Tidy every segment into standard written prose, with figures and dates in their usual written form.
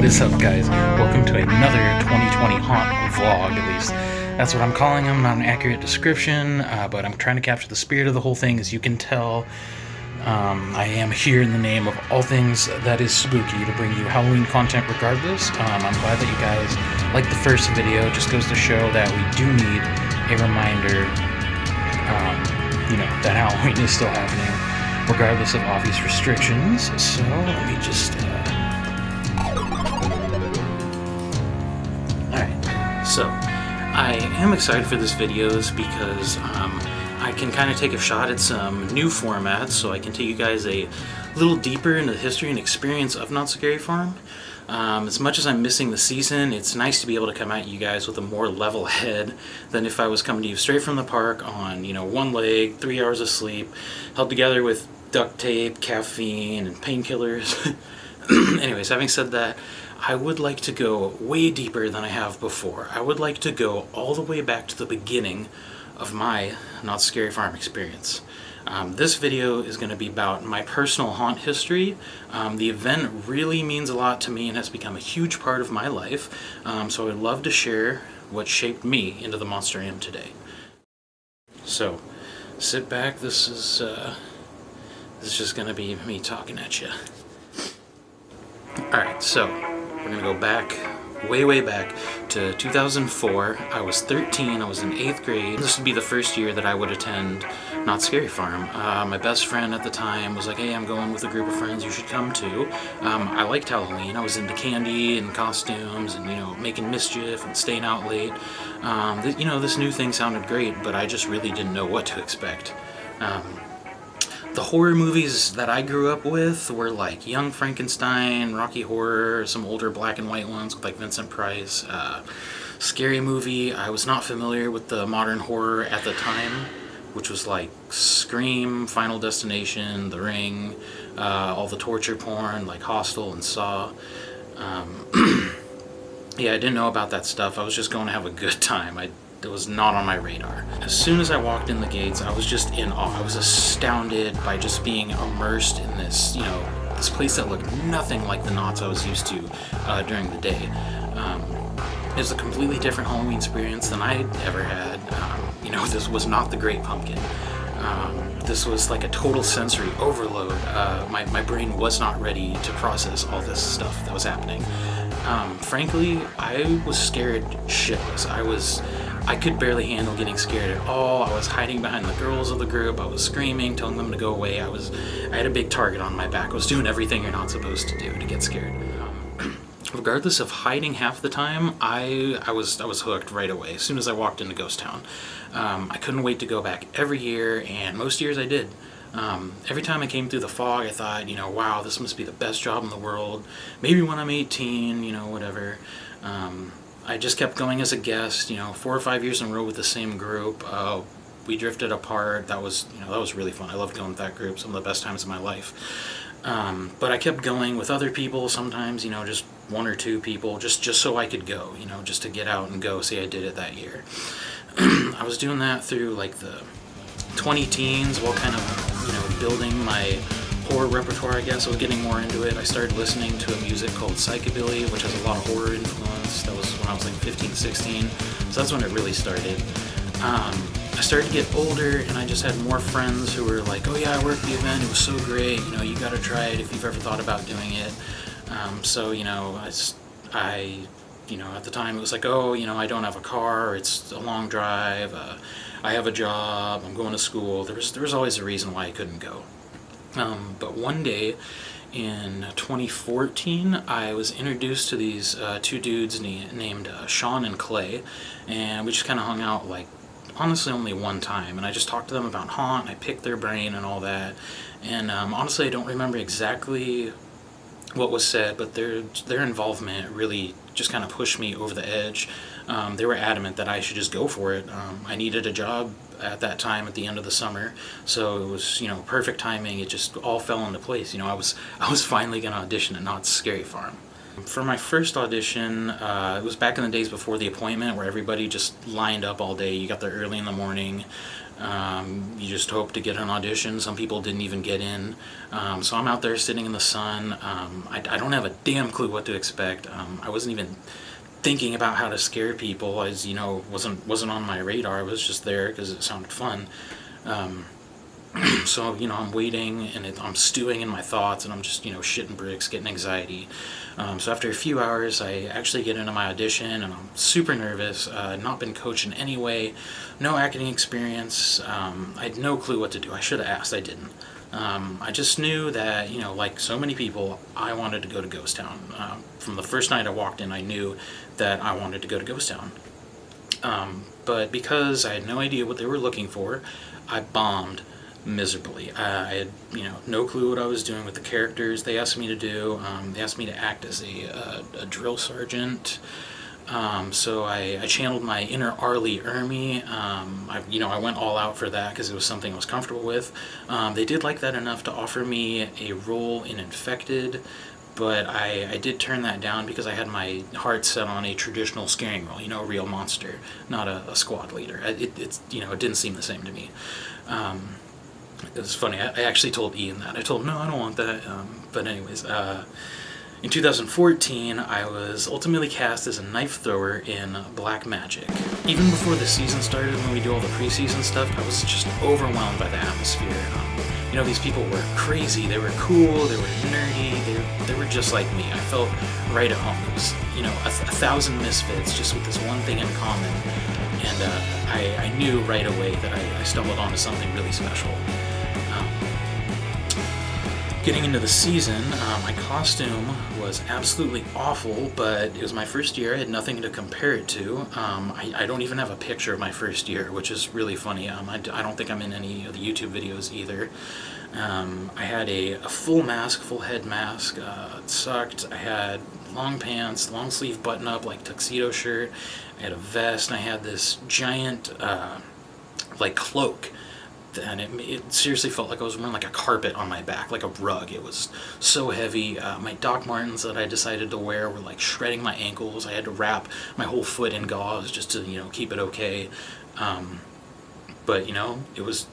is up, guys? Welcome to another 2020 haunt vlog, at least. That's what I'm calling them. Not an accurate description, but I'm trying to capture the spirit of the whole thing. As you can tell, I am here in the name of all things that is spooky to bring you Halloween content regardless. I'm glad that you guys liked the first video. It just goes to show that we do need a reminder, that Halloween is still happening, regardless of obvious restrictions. So let me just... Alright, so I am excited for this videos because I can kind of take a shot at some new formats, so I can take you guys a little deeper into the history and experience of Knott's Scary Farm. As much as I'm missing the season, it's nice to be able to come at you guys with a more level head than if I was coming to you straight from the park on, one leg, 3 hours of sleep, held together with duct tape, caffeine, and painkillers. Anyways, having said that, I would like to go way deeper than I have before. I would like to go all the way back to the beginning of my Knott's Scary Farm experience. This video is going to be about my personal haunt history. The event really means a lot to me and has become a huge part of my life, so I would love to share what shaped me into the monster I am today. So, sit back, this is just going to be me talking at you. Alright, so we're going to go back, way back to 2004. I was 13, I was in 8th grade. This would be the first year that I would attend Knott's Scary Farm. My best friend at the time was like, hey, I'm going with a group of friends, you should come too. I liked Halloween. I was into candy and costumes and, making mischief and staying out late. This new thing sounded great, but I just really didn't know what to expect. The horror movies that I grew up with were like Young Frankenstein, Rocky Horror, some older black and white ones with like Vincent Price. Scary Movie. I was not familiar with the modern horror at the time, which was like Scream, Final Destination, The Ring, all the torture porn like Hostel and Saw. Yeah, I didn't know about that stuff. I was just going to have a good time. It was not on my radar. As soon as I walked in the gates, I was just in awe. I was astounded by just being immersed in this, this place that looked nothing like the Knotts I was used to during the day. It was a completely different Halloween experience than I had ever had. This was not the Great Pumpkin. This was like a total sensory overload. My brain was not ready to process all this stuff that was happening. Frankly, I was scared shitless. I could barely handle getting scared at all. I was hiding behind the girls of the group. I was screaming, telling them to go away. I had a big target on my back. I was doing everything you're not supposed to do to get scared. Regardless of hiding half the time, I was hooked right away as soon as I walked into Ghost Town. I couldn't wait to go back every year, and most years I did. Every time I came through the fog, I thought, wow, this must be the best job in the world. Maybe when I'm 18, whatever. I just kept going as a guest, 4 or 5 years in a row with the same group. We drifted apart. That was really fun. I loved going with that group. Some of the best times of my life. But I kept going with other people. Sometimes, just 1 or 2 people, just so I could go. Just to get out and go. See, I did it that year. I was doing that through like the 20 teens while kind of, building my horror repertoire, I guess. I was getting more into it. I started listening to a music called Psychobilly, which has a lot of horror influence. That was when I was like 15, 16. So that's when it really started. I started to get older, and I just had more friends who were like, oh yeah, I worked the event, it was so great, you gotta try it if you've ever thought about doing it. So, at the time it was like, oh, I don't have a car, it's a long drive, I have a job, I'm going to school. There was always a reason why I couldn't go. But one day in 2014, I was introduced to these 2 dudes named Sean and Clay, and we just kind of hung out like honestly only one time, and I just talked to them about haunt, I picked their brain and all that, and honestly I don't remember exactly what was said, but their involvement really just kind of pushed me over the edge. They were adamant that I should just go for it. I needed a job at that time at the end of the summer, so it was perfect timing. It just all fell into place. I was finally gonna audition at Knott's Scary Farm. For my first audition, it was back in the days before the appointment, where everybody just lined up all day. You got there early in the morning. You just hope to get an audition. Some people didn't even get in. So I'm out there sitting in the sun. I don't have a damn clue what to expect. I wasn't even thinking about how to scare people. As you know, wasn't on my radar. I was just there because it sounded fun. So, I'm waiting, and I'm stewing in my thoughts, and I'm just, shitting bricks, getting anxiety. So after a few hours, I actually get into my audition, and I'm super nervous. Not been coached in any way, no acting experience. I had no clue what to do. I should have asked, I didn't. I just knew that, like so many people, I wanted to go to Ghost Town. From the first night I walked in, I knew that I wanted to go to Ghost Town. But because I had no idea what they were looking for, I bombed miserably. I had, no clue what I was doing with the characters they asked me to do. They asked me to act as a drill sergeant. So I channeled my inner Arlie Ermy. I went all out for that because it was something I was comfortable with. They did like that enough to offer me a role in Infected, but I did turn that down because I had my heart set on a traditional scaring role, a real monster, not a squad leader. It didn't seem the same to me. It was funny. I actually told Ian that. I told him, no, I don't want that. But anyways, in 2014, I was ultimately cast as a knife thrower in Black Magic. Even before the season started, when we do all the preseason stuff, I was just overwhelmed by the atmosphere. These people were crazy. They were cool. They were nerdy. They were just like me. I felt right at home. It was, a thousand misfits just with this one thing in common. And I knew right away that I stumbled onto something really special. Getting into the season, my costume was absolutely awful, but it was my first year. I had nothing to compare it to. I don't even have a picture of my first year, which is really funny. I don't think I'm in any of the YouTube videos either. I had a full mask, full head mask. It sucked. I had long pants, long sleeve button up, like tuxedo shirt. I had a vest, and I had this giant, cloak. And it seriously felt like I was wearing like a carpet on my back, like a rug. It was so heavy. My Doc Martens that I decided to wear were like shredding my ankles. I had to wrap my whole foot in gauze just to, keep it okay. But, it was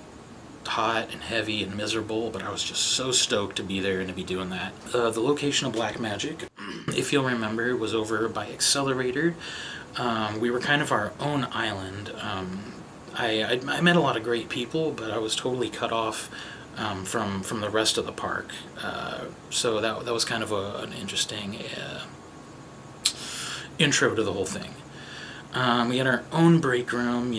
hot and heavy and miserable, but I was just so stoked to be there and to be doing that. The location of Black Magic, if you'll remember, was over by Accelerator. We were kind of our own island. I met a lot of great people, but I was totally cut off from the rest of the park. So that was kind of an interesting intro to the whole thing. We had our own break room,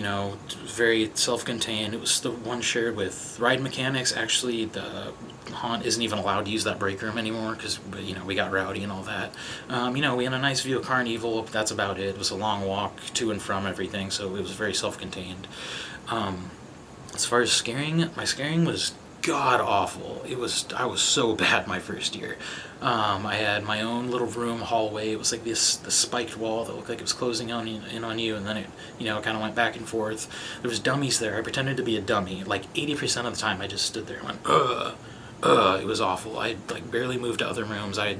very self-contained. It was the one shared with Ride Mechanics. Actually, the Haunt isn't even allowed to use that break room anymore because, we got rowdy and all that. We had a nice view of Carnival. That's about it. It was a long walk to and from everything, so it was very self-contained. As far as scaring, my scaring was god-awful. I was so bad my first year. I had my own little room hallway. It was like this spiked wall that looked like it was closing in on you, and then it kind of went back and forth. There was dummies there. I pretended to be a dummy. Like 80% of the time I just stood there and went, ugh. It was awful. I barely moved to other rooms. I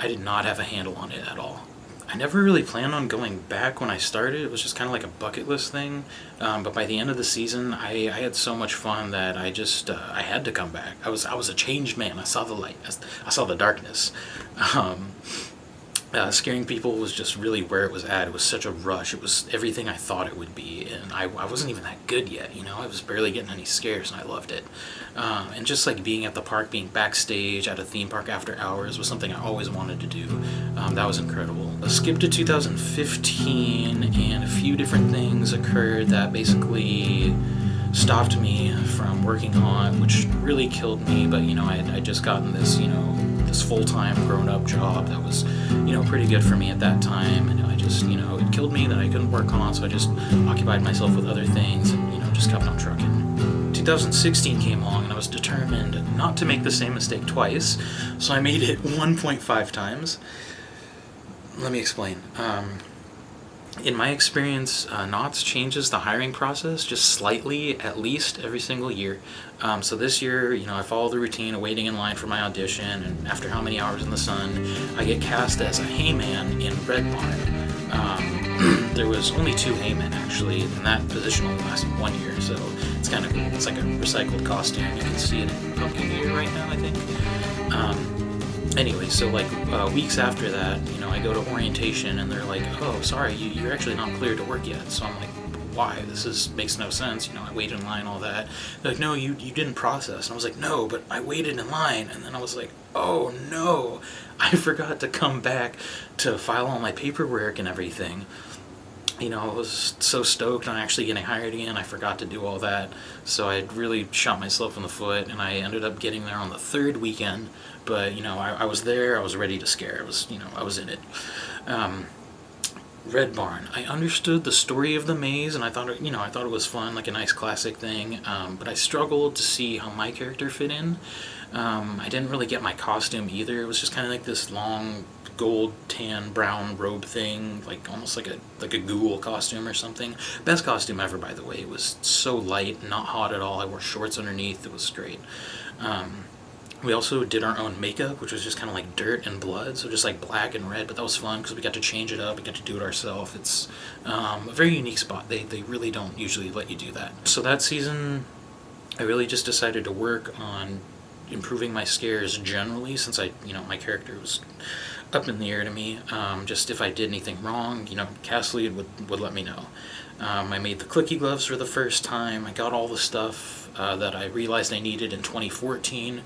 did not have a handle on it at all. I never really planned on going back when I started. It was just kind of like a bucket list thing. But by the end of the season, I had so much fun that I just I had to come back. I was a changed man. I saw the light. I saw the darkness. Scaring people was just really where it was at. It was such a rush. It was everything I thought it would be, and I wasn't even that good yet. I was barely getting any scares, and I loved it. And just like being at the park, being backstage at a theme park after hours was something I always wanted to do. That was incredible. Skip to 2015, and a few different things occurred that basically stopped me from working on, which really killed me. But I just gotten this this full-time grown-up job that was pretty good for me at that time, and I just it killed me that I couldn't work on, so I just occupied myself with other things and just kept on trucking. 2016 came along, and I was determined not to make the same mistake twice, so I made it 1.5 times. Let me explain. In my experience, Knott's changes the hiring process just slightly, at least every single year. So this year, I follow the routine of waiting in line for my audition, and after how many hours in the sun, I get cast as a hayman in Red Barn. there was only 2 Heymen actually, and that position only lasted 1 year, so it's kind of cool. It's like a recycled costume. You can see it in Pumpkin Year right now, I think. Anyway, so like weeks after that, you know, I go to orientation and they're like, oh, sorry, you're actually not cleared to work yet. So I'm like, why? Makes no sense. You know, I waited in line, all that. They're like, no, you didn't process. And I was like, no, but I waited in line. And then I was like, oh no, I forgot to come back to file all my paperwork and everything. You know, I was so stoked on actually getting hired again. I forgot to do all that. So I really shot myself in the foot, and I ended up getting there on the 3rd weekend. But, you know, I was there. I was ready to scare. I was in it. Red Barn. I understood the story of the maze, and I thought it was fun, like a nice classic thing. But I struggled to see how my character fit in. I didn't really get my costume either. It was just kind of like this long gold, tan, brown robe thing, like almost like a ghoul costume or something. Best costume ever, by the way. It was so light, not hot at all. I wore shorts underneath. It was great. We also did our own makeup, which was just kind of like dirt and blood, so just like black and red, but that was fun because we got to change it up, we got to do it ourselves. It's a very unique spot. They really don't usually let you do that. So that season, I really just decided to work on improving my scares generally, since my character was up in the air to me. Just if I did anything wrong, cast lead would let me know. I made the clicky gloves for the first time. I got all the stuff that I realized I needed in 2014.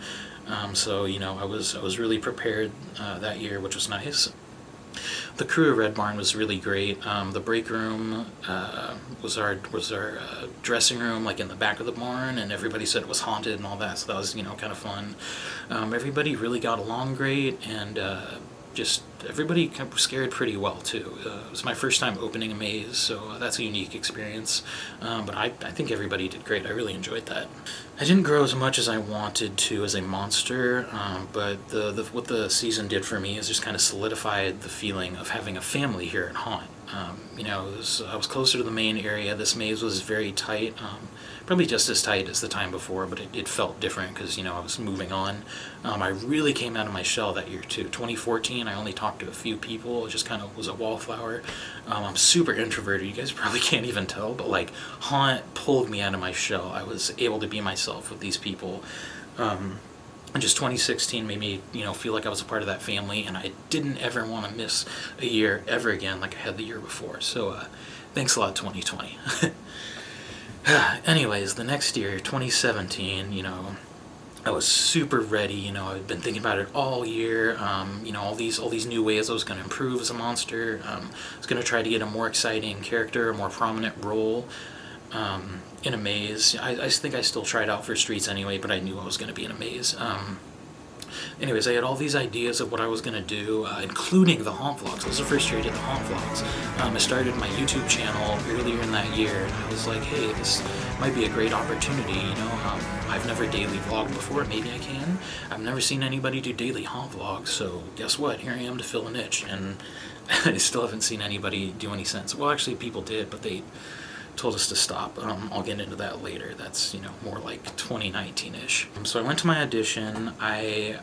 So I was really prepared that year, which was nice. The crew of Red Barn was really great. The break room was our dressing room, like in the back of the barn, and everybody said it was haunted and all that. So that was kind of fun. Everybody really got along great, and just everybody was scared pretty well too. It was my first time opening a maze, so that's a unique experience. But I think everybody did great. I really enjoyed that. I didn't grow as much as I wanted to as a monster, but what the season did for me is just kind of solidified the feeling of having a family here at Haunt. I was closer to the main area. This maze was very tight, probably just as tight as the time before, but it felt different because I was moving on. I really came out of my shell that year too. 2014, I only talked to a few people. It just kind of was a wallflower. I'm super introverted. You guys probably can't even tell, but like Haunt pulled me out of my shell. I was able to be myself with these people. And just 2016 made me, feel like I was a part of that family, and I didn't ever want to miss a year ever again like I had the year before. So, thanks a lot, 2020. Anyways, the next year, 2017, I was super ready. I'd been thinking about it all year. All these new ways I was going to improve as a monster. I was going to try to get a more exciting character, a more prominent role. In a maze. I think I still tried out for streets anyway, but I knew I was going to be in a maze. Anyways, I had all these ideas of what I was going to do, including the haunt vlogs. I was the first year I did the haunt vlogs. I started my YouTube channel earlier in that year, and I was like, hey, this might be a great opportunity, I've never daily vlogged before, maybe I can. I've never seen anybody do daily haunt vlogs, so guess what? Here I am to fill a niche, and I still haven't seen anybody do any since. Well, actually, people did, but they told us to stop. I'll get into that later. That's more like 2019-ish. So I went to my audition. I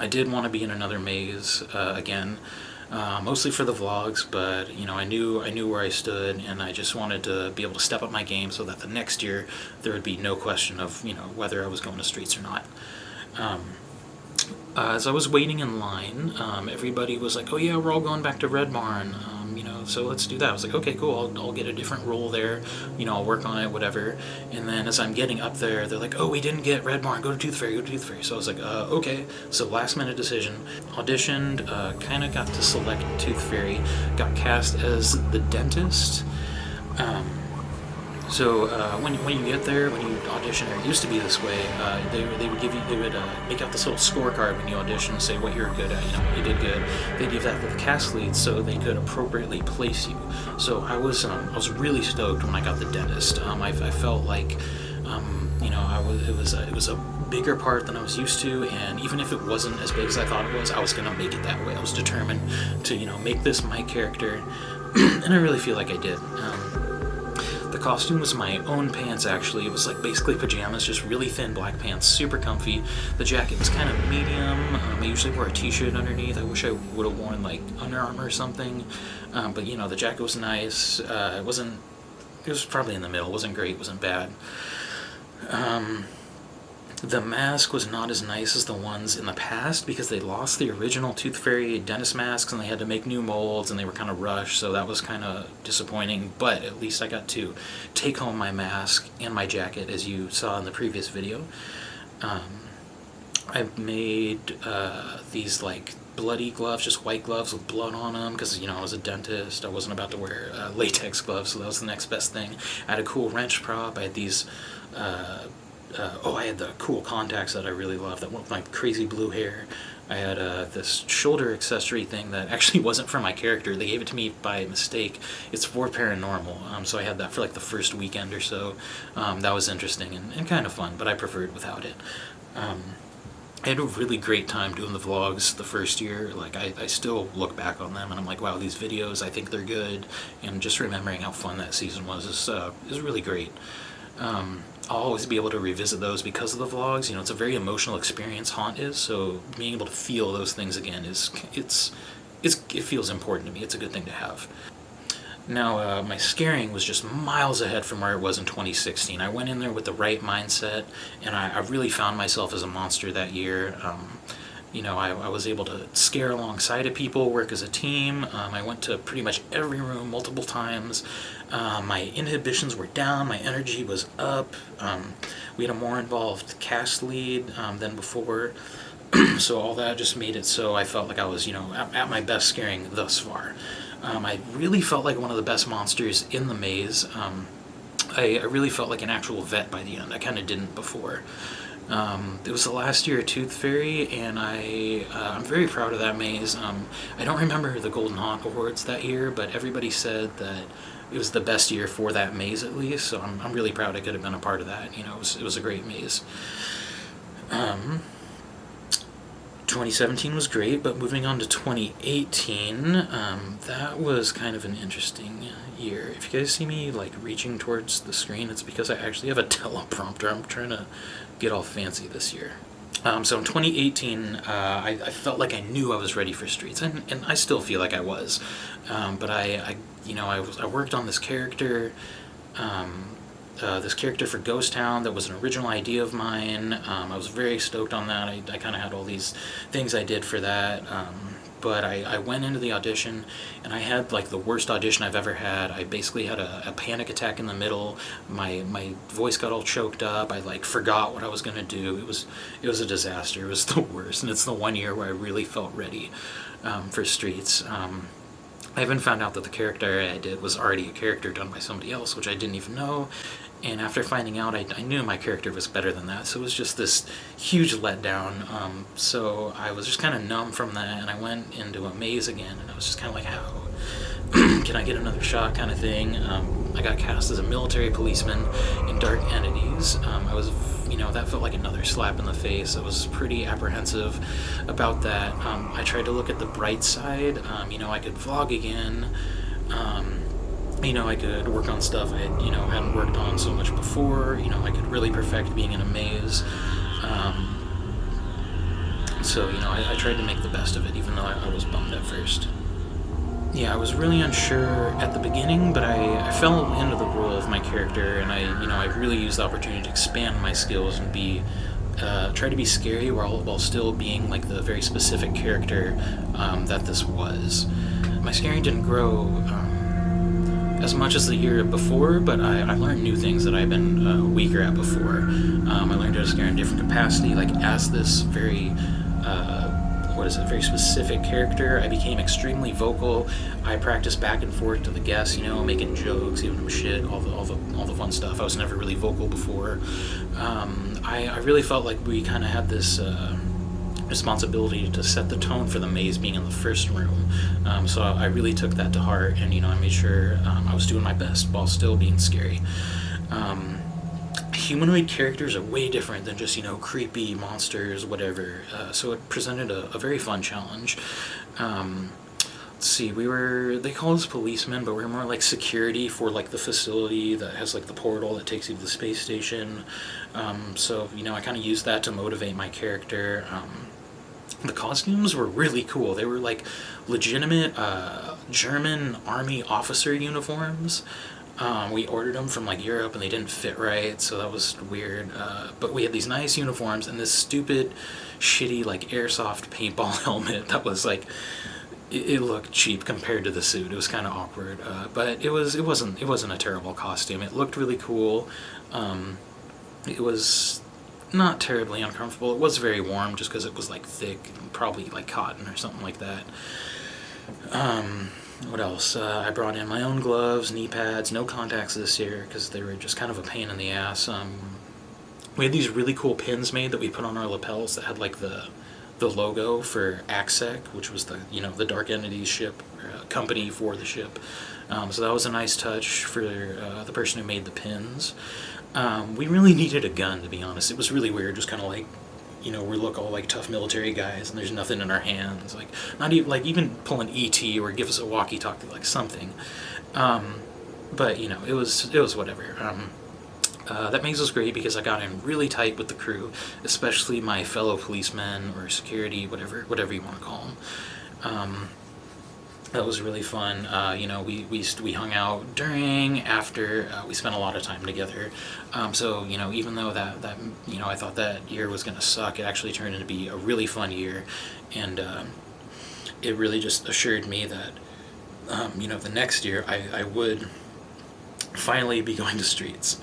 I did want to be in another maze again, mostly for the vlogs, but I knew where I stood, and I just wanted to be able to step up my game so that the next year there would be no question of whether I was going to streets or not. As I was waiting in line, everybody was like, oh yeah, we're all going back to Red Barn, so let's do that. I was like, okay, cool, I'll get a different role there, I'll work on it, whatever. And then as I'm getting up there, they're like, oh, we didn't get Red Barn, go to Tooth Fairy. So I was like, okay. So last minute decision, auditioned, kind of got to select Tooth Fairy, got cast as the dentist. So when you get there, when you audition, or it used to be this way, they would make out this little scorecard when you audition and say what you're good at, what you did good. They'd give that to the cast lead so they could appropriately place you. So I was really stoked when I got the dentist. I felt like it was a bigger part than I was used to, and even if it wasn't as big as I thought it was, I was gonna make it that way. I was determined to make this my character, and I really feel like I did. The costume was my own pants, actually. It was like basically pajamas, just really thin black pants, super comfy. The jacket was kind of medium. I usually wore a t-shirt underneath. I wish I would have worn like Under Armour or something. But you know, the jacket was nice. It was probably in the middle. It wasn't great, wasn't bad. The mask was not as nice as the ones in the past because they lost the original Tooth Fairy dentist masks and they had to make new molds and they were kind of rushed, so that was kind of disappointing, but at least I got to take home my mask and my jacket, as you saw in the previous video. I made these like bloody gloves, just white gloves with blood on them, because you know I was a dentist. I wasn't about to wear latex gloves, so that was the next best thing. I had a cool wrench prop. I had these I had the cool contacts that I really loved that went with my crazy blue hair. I had this shoulder accessory thing that actually wasn't for my character. They gave it to me by mistake. It's for Paranormal, so I had that for like the first weekend or so. That was interesting and kind of fun, but I preferred without it. I had a really great time doing the vlogs the first year. Like I still look back on them and I'm like, wow, these videos, I think they're good. And just remembering how fun that season was is really great. I'll always be able to revisit those because of the vlogs. You know, it's a very emotional experience, Haunt is, so being able to feel those things again it feels important to me. It's a good thing to have. Now, my scaring was just miles ahead from where it was in 2016. I went in there with the right mindset, and I really found myself as a monster that year. You know, I was able to scare alongside of people, work as a team. I went to pretty much every room multiple times. My inhibitions were down, my energy was up. We had a more involved cast lead than before. So all that just made it so I felt like I was, you know, at my best scaring thus far. I really felt like one of the best monsters in the maze. I really felt like an actual vet by the end. I kind of didn't before. It was the last year of Tooth Fairy, and I'm very proud of that maze. I don't remember the Golden Haunt Awards that year, but everybody said that it was the best year for that maze at least, so I'm really proud I could have been a part of that. You know, it was a great maze. 2017 was great, but moving on to 2018, that was kind of an interesting year. If you guys see me like reaching towards the screen, it's because I actually have a teleprompter. I'm trying to get all fancy this year. So in 2018, I felt like I knew I was ready for Streets, and I still feel like I was. But I worked on this character. This character for Ghost Town that was an original idea of mine. I was very stoked on that. I kind of had all these things I did for that. But I went into the audition, and I had like the worst audition I've ever had. I basically had a panic attack in the middle. My voice got all choked up. I like forgot what I was going to do. It was a disaster. It was the worst, and it's the one year where I really felt ready for Streets. I even found out that the character I did was already a character done by somebody else, which I didn't even know. And after finding out, I knew my character was better than that, so it was just this huge letdown. So I was just kind of numb from that, and I went into a maze again, and I was just kind of like, how can I get another shot kind of thing. I got cast as a military policeman in Dark Entities. I was, that felt like another slap in the face. I was pretty apprehensive about that. I tried to look at the bright side. I could vlog again. I could work on stuff I hadn't worked on so much before. I could really perfect being in a maze. So I tried to make the best of it, even though I was bummed at first. Yeah, I was really unsure at the beginning, but I fell into the role of my character, and I really used the opportunity to expand my skills and try to be scary while still being like the very specific character that this was. My scaring didn't grow as much as the year before, but I learned new things that I've been weaker at before. I learned how to scare in different capacity, like as this very very specific character. I became extremely vocal. I practiced back and forth to the guests, making jokes, giving them shit, all the fun stuff. I was never really vocal before. I really felt like we kind of had this responsibility to set the tone for the maze being in the first room. So I really took that to heart, and I made sure I was doing my best while still being scary. Humanoid characters are way different than just creepy monsters, whatever. So it presented a very fun challenge. Let's let's see, they call us policemen, but we're more like security for like the facility that has like the portal that takes you to the space station. So, you know, I kind of used that to motivate my character. The costumes were really cool. They were like legitimate German army officer uniforms. We ordered them from like Europe and they didn't fit right, so that was weird. But we had these nice uniforms and this stupid, shitty like airsoft paintball helmet that was like, it looked cheap compared to the suit. It was kind of awkward, but it wasn't a terrible costume. It looked really cool. It was not terribly uncomfortable. It was very warm just because it was like thick, probably like cotton or something like that. What else? I brought in my own gloves, knee pads, no contacts this year because they were just kind of a pain in the ass. We had these really cool pins made that we put on our lapels that had like the logo for AXEC, which was the, you know, the Dark Entities ship, company for the ship. So that was a nice touch for the person who made the pins. We really needed a gun, to be honest. It was really weird, just kind of like, you know, we look all like tough military guys and there's nothing in our hands, like not even pull an ET or give us a walkie-talkie, like something. But you know, it was whatever. That makes us great because I got in really tight with the crew, especially my fellow policemen or security, whatever you want to call them. That was really fun. You know, we hung out during, after, we spent a lot of time together. So, you know, even though that you know, I thought that year was going to suck, it actually turned into be a really fun year. And it really just assured me that, you know, the next year I would finally be going to streets.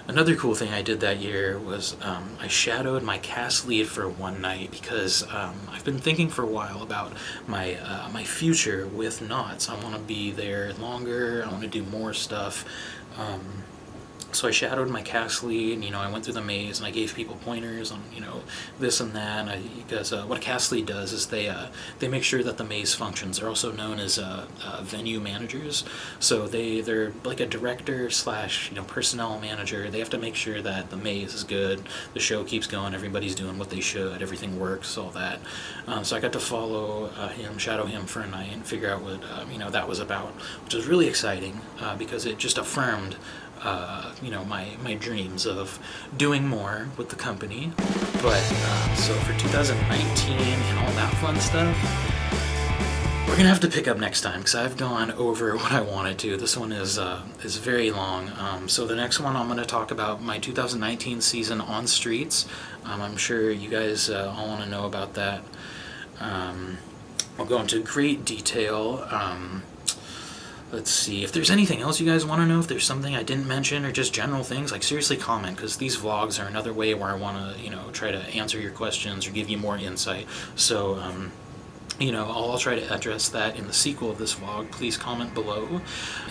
Another cool thing I did that year was I shadowed my cast lead for one night because I've been thinking for a while about my future with Knots. I want to be there longer. I want to do more stuff. So I shadowed my cast lead. You know, I went through the maze and I gave people pointers on, you know, this and that. Because what a cast lead does is they make sure that the maze functions. They're also known as venue managers. So they're like a director / you know, personnel manager. They have to make sure that the maze is good, the show keeps going, everybody's doing what they should, everything works, all that. So I got to follow him, shadow him for a night, and figure out what you know, that was about, which was really exciting because it just affirmed you know, my dreams of doing more with the company. But so for 2019 and all that fun stuff, we're gonna have to pick up next time because I've gone over what I wanted to. This one is very long. So the next one I'm gonna talk about my 2019 season on streets. I'm sure you guys all want to know about that. I'll go into great detail. Let's see, if there's anything else you guys want to know, if there's something I didn't mention, or just general things, like seriously comment, because these vlogs are another way where I want to, you know, try to answer your questions or give you more insight. So, you know, I'll try to address that in the sequel of this vlog. Please comment below.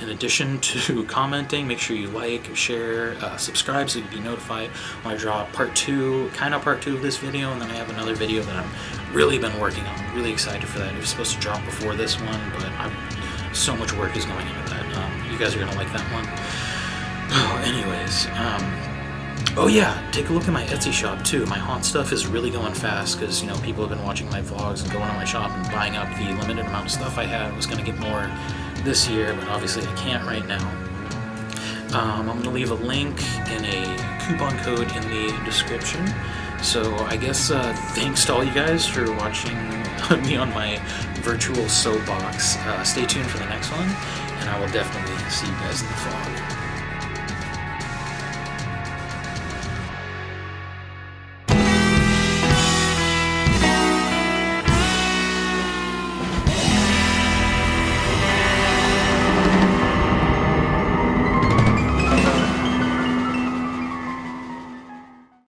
In addition to commenting, make sure you like, share, subscribe so you can be notified when I draw part 2 of this video, and then I have another video that I've really been working on. I'm really excited for that. It was supposed to drop before this one, but so much work is going into that. You guys are going to like that one. Oh, anyways, oh yeah, take a look at my Etsy shop too. My haunt stuff is really going fast because, you know, people have been watching my vlogs and going to my shop and buying up the limited amount of stuff I had. I was going to get more this year, but obviously I can't right now. I'm going to leave a link and a coupon code in the description. So I guess thanks to all you guys for watching me on my virtual soapbox. Stay tuned for the next one, and I will definitely see you guys in the vlog.